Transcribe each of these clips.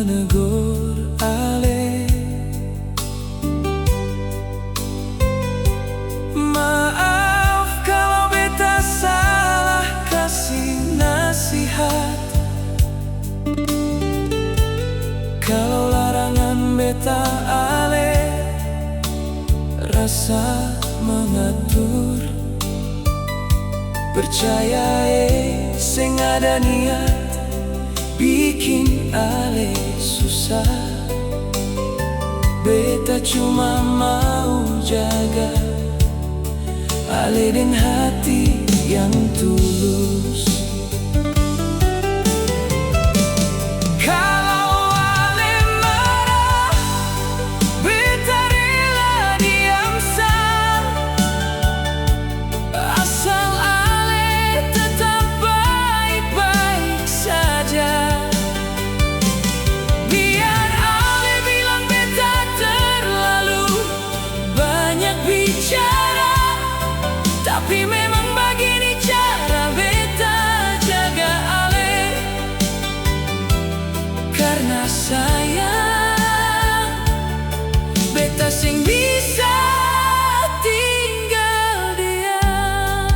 menegur Ale. Maaf kalau beta salah kasih nasihat, kalau larangan beta Ale rasa mengatur. Percaya sing ada niat bikin Ale susah. Beta cuma mau jaga Ale dengan hati yang tulus. Kalau Ale marah, beta rela diam sah, asal Ale tetap baik-baik saja. Biar Ale bilang beta terlalu banyak bicara, tapi memang begini cara beta jaga Ale. Karena sayang, beta sing bisa tinggal diam.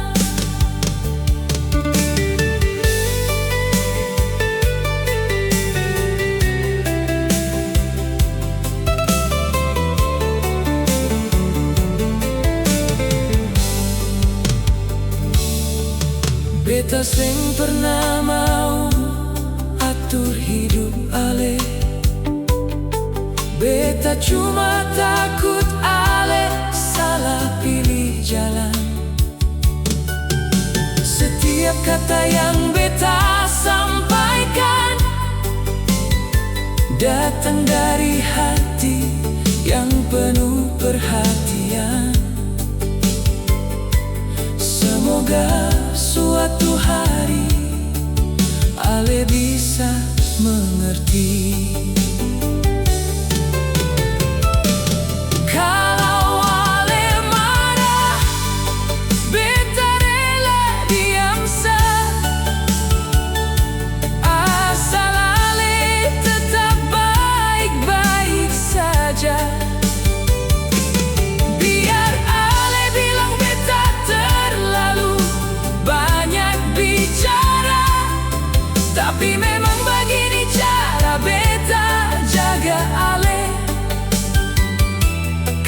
Beta sing pernah mau atur hidup Ale. Beta cuma takut Ale salah pilih jalan. Setiap kata yang beta sampaikan datang dari hati yang penuh perhatian. Semoga suatu hari Ale bisa mengerti. Kalau Ale marah, beta rela diam sah, asal Ale tetap baik-baik saja. Biar Ale bilang beta terlalu banyak bicara, tapi memang begini cara beta jaga Ale.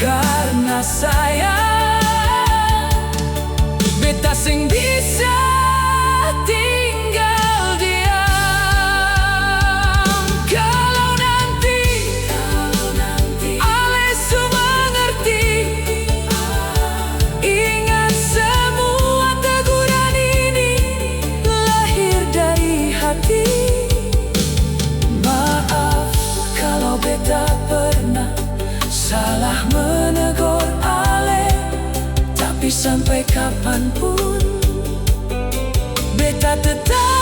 Karena sayang, beta sing bisa tinggal diam. Kalau nanti Ale su mengerti, ingat semua teguran ini lahir dari hati. Maaf kalau beta pernah salah menegur Ale, tapi sampai kapanpun beta tetap